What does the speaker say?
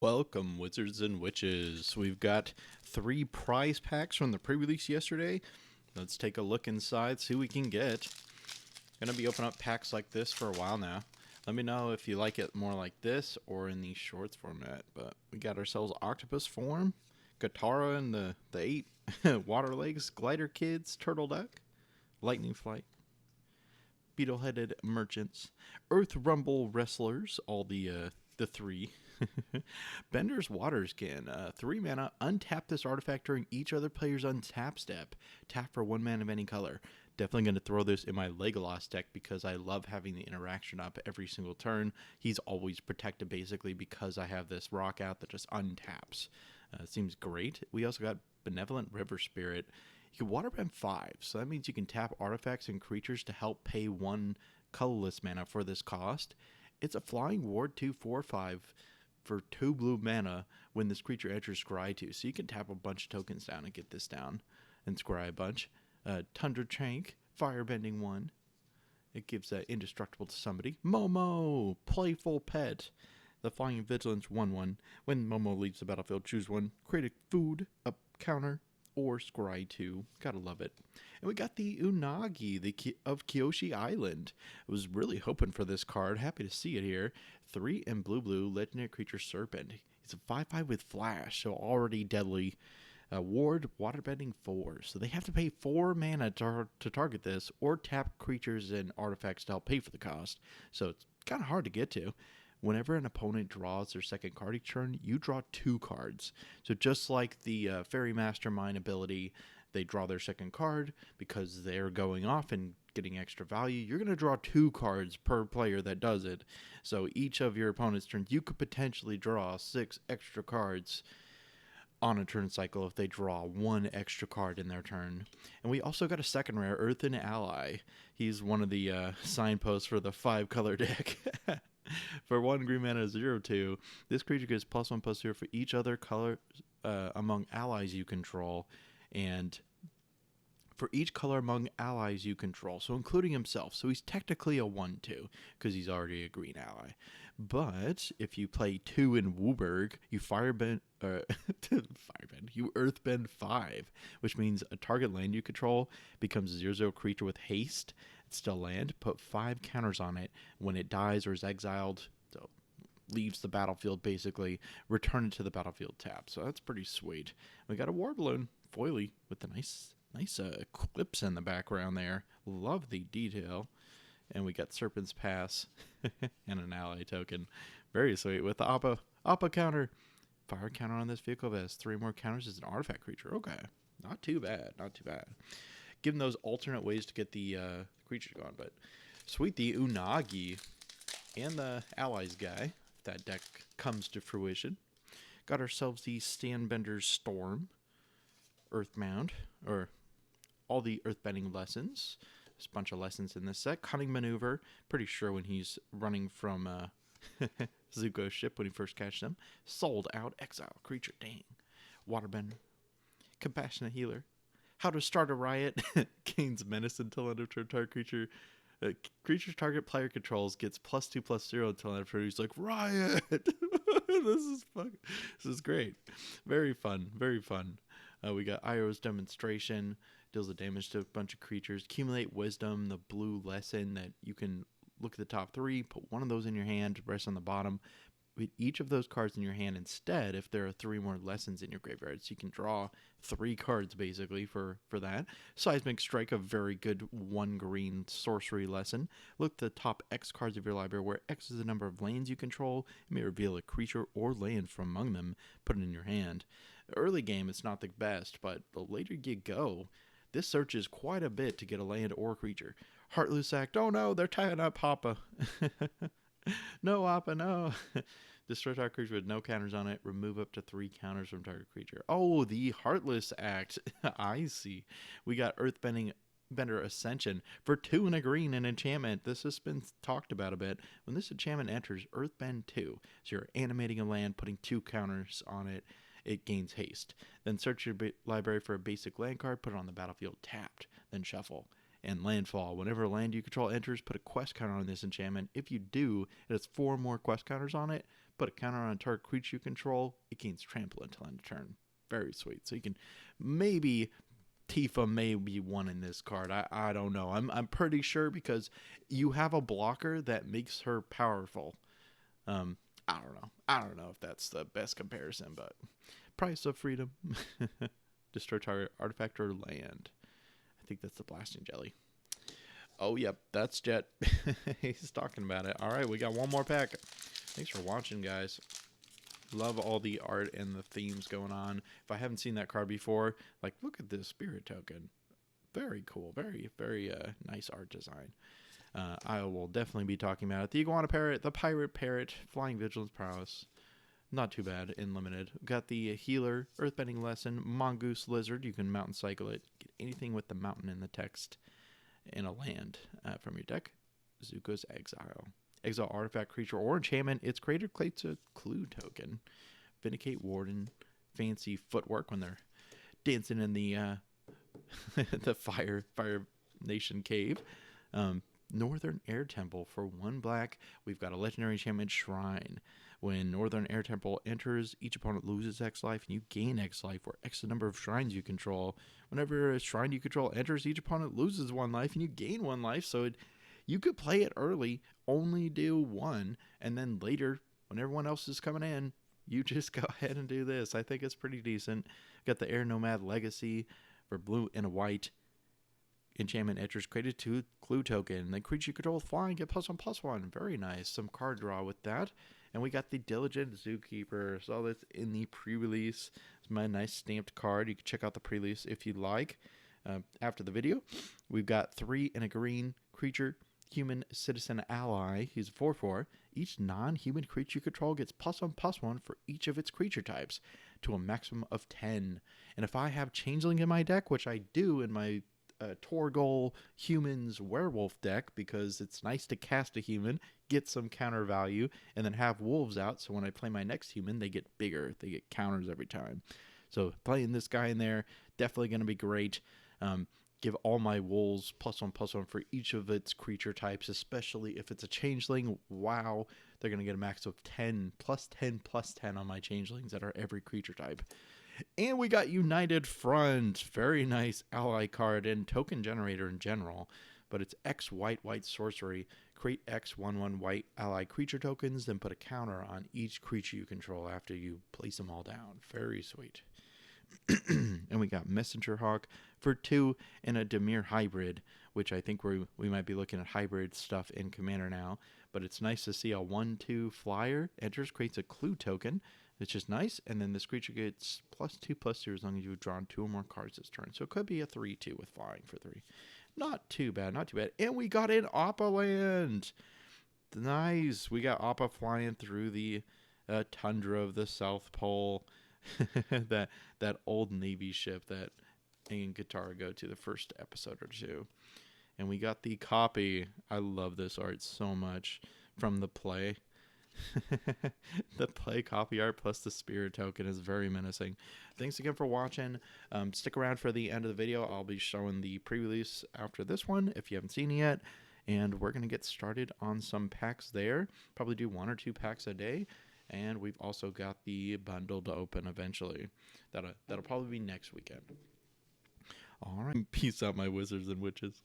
Welcome, wizards and witches. We've got 3 prize packs from the pre-release yesterday. Let's take a look inside, see what we can get. Gonna be opening up packs like this for a while now. Let me know if you like it more like this or in the shorts format. But we got ourselves Octopus Form, Katara and the 8, Water Legs, Glider Kids, Turtle Duck, Lightning Flight, Beetle-Headed Merchants, Earth Rumble Wrestlers, all the 3. Bender's Water Skin, 3 mana, untap this artifact during each other player's untap step. Tap for 1 mana of any color. Definitely going to throw this in my Legolas deck because I love having the interaction up every single turn. He's always protected basically because I have this rock out that just untaps. Seems great. We also got Benevolent River Spirit. You can Waterbend 5, so that means you can tap artifacts and creatures to help pay 1 colorless mana for this cost. It's a flying ward 2/4/5 for 2 blue mana when this creature enters scry 2. So you can tap a bunch of tokens down and get this down and scry a bunch. Tundra Trank, Firebending 1. It gives indestructible to somebody. Momo, Playful Pet. The Flying Vigilance 1/1. When Momo leaves the battlefield, choose 1. Create a food, a counter, or scry 2. Gotta love it. And we got the Unagi of Kyoshi Island. I was really hoping for this card. Happy to see it here. 3 and blue, legendary creature Serpent. He's a 5/5 with flash, so already deadly. Ward, Waterbending 4. So they have to pay 4 mana to target this, or tap creatures and artifacts to help pay for the cost. So it's kind of hard to get to. Whenever an opponent draws their second card each turn, you draw 2 cards. So just like the Fairy Mastermind ability, they draw their second card because they're going off and getting extra value. You're going to draw 2 cards per player that does it. So each of your opponent's turns, you could potentially draw 6 extra cards on a turn cycle if they draw 1 extra card in their turn. And we also got a second rare, Earthen Ally. He's one of the signposts for the 5 color deck. For 1 green mana 0/2, this creature gets +1/+0 for each other color among allies you control, and for each color among allies you control, so including himself. So he's technically a 1/2 because he's already a green ally. But if you play 2 in Wooburg, you Firebend, you Earthbend 5, which means a target land you control becomes a 0/0 creature with haste. It's still land. Put 5 counters on it. When it dies or is exiled, so leaves the battlefield basically, return it to the battlefield tap. So that's pretty sweet. We got a War Balloon, foily, with the nice clips in the background there. Love the detail. And we got Serpent's Pass and an ally token. Very sweet. With the Appa counter. Fire counter on this vehicle that has 3 more counters as an artifact creature. Okay. Not too bad. Not too bad. Give them those alternate ways to get the creature going. But sweet, the Unagi and the allies guy, if that deck comes to fruition. Got ourselves the Standbender's Storm, Earthmound, or all the Earthbending lessons. There's a bunch of lessons in this set. Cunning Maneuver, pretty sure when he's running from Zuko's ship when he first catches him. Sold Out, Exile creature, dang. Waterbender, Compassionate Healer. How to Start a Riot, gains menace until end of turn. Target creature. Creature's target player controls gets +2/+0 until end of turn. He's like, Riot! This is great. Very fun, very fun. We got Iroh's Demonstration, deals the damage to a bunch of creatures. Accumulate Wisdom, the blue lesson that you can look at the top 3, put 1 of those in your hand, rest on the bottom. With each of those cards in your hand instead if there are 3 more lessons in your graveyard. So you can draw 3 cards basically for that. Seismic Strike, a very good 1 green sorcery lesson. Look at the top X cards of your library where X is the number of lands you control. You may reveal a creature or land from among them. Put it in your hand. Early game it's not the best, but the later you go, this searches quite a bit to get a land or creature. Heartless Act. Oh no, they're tying up Appa. No, Appa, no. Destroy target creature with no counters on it. Remove up to 3 counters from target creature. Oh, the Heartless Act. I see. We got Bender Ascension for 2 and a green, an enchantment. This has been talked about a bit. When this enchantment enters, Earthbend 2. So you're animating a land, putting 2 counters on it. It gains haste. Then search your library for a basic land card, put it on the battlefield tapped. Then shuffle. And landfall. Whenever a land you control enters, put a quest counter on this enchantment. If you do, it has 4 more quest counters on it. Put a counter on a target creature you control. It gains trample until end of turn. Very sweet. So you can maybe Tifa may be one in this card. I don't know. I'm pretty sure because you have a blocker that makes her powerful. I don't know. I don't know if that's the best comparison, but price of freedom. Destroy target artifact or land. I think that's the blasting jelly. Oh, yep, that's Jet. He's talking about it. All right, we got one more pack. Thanks for watching, guys. Love all the art and the themes going on. If I haven't seen that card before, like, look at this spirit token. Very cool. Very, very nice art design. I will definitely be talking about it. The Iguana Parrot, the Pirate Parrot, Flying Vigilance Prowess. Not too bad in limited. Got the Healer, Earthbending Lesson, Mongoose Lizard. You can mountain cycle it. Get anything with the mountain in the text in a land from your deck. Zuko's Exile. Exile artifact, creature, or enchantment. Its creator creates a clue token. Vindicate Warden. Fancy footwork when they're dancing in the the Fire Nation cave. Northern Air Temple for 1 black. We've got a legendary enchantment, Shrine. When Northern Air Temple enters, each opponent loses X life, and you gain X life for X the number of shrines you control. Whenever a shrine you control enters, each opponent loses 1 life, and you gain 1 life. So you could play it early, only do 1, and then later, when everyone else is coming in, you just go ahead and do this. I think it's pretty decent. Got the Air Nomad Legacy for blue and a white. Enchantment enters, created 2 clue token. Then creature you control with flying, get +1/+1. Very nice. Some card draw with that. And we got the Diligent Zookeeper. So that's in the pre-release. It's my nice stamped card. You can check out the pre-release if you'd like. After the video, we've got 3 and a green creature, human citizen ally. He's a 4/4. Each non-human creature you control gets +1/+1 for each of its creature types to a maximum of 10. And if I have Changeling in my deck, which I do in my Torgol humans werewolf deck, because it's nice to cast a human, get some counter value, and then have wolves out, so when I play my next human, they get bigger. They get counters every time. So playing this guy in there, definitely going to be great. Give all my wolves +1/+1 for each of its creature types, especially if it's a changeling. Wow, they're going to get a max of 10, +10/+10 on my changelings that are every creature type. And we got United Front. Very nice ally card and token generator in general. But it's X white sorcery. Create X 1/1 white ally creature tokens, then put a counter on each creature you control after you place them all down. Very sweet. And we got Messenger Hawk for 2 and a Dimir hybrid, which I think we might be looking at hybrid stuff in Commander now. But it's nice to see a 1/2 flyer. Enters, creates a clue token. It's just nice, and then this creature gets +2/+2 as long as you've drawn 2 or more cards this turn. So it could be a 3/2 with flying for 3. Not too bad, not too bad. And we got an Appa land. Nice. We got Appa flying through the tundra of the South Pole. that old Navy ship that and Guitar go to the first episode or 2. And we got the copy. I love this art so much from the play. The play copy art plus the spirit token is very menacing. Thanks again for watching. Stick around for the end of the video. I'll be showing the pre-release after this one if you haven't seen it yet, and we're going to get started on some packs there. Probably do 1 or 2 packs a day, and we've also got the bundle to open eventually. That'll probably be next weekend. All right, peace out, my wizards and witches.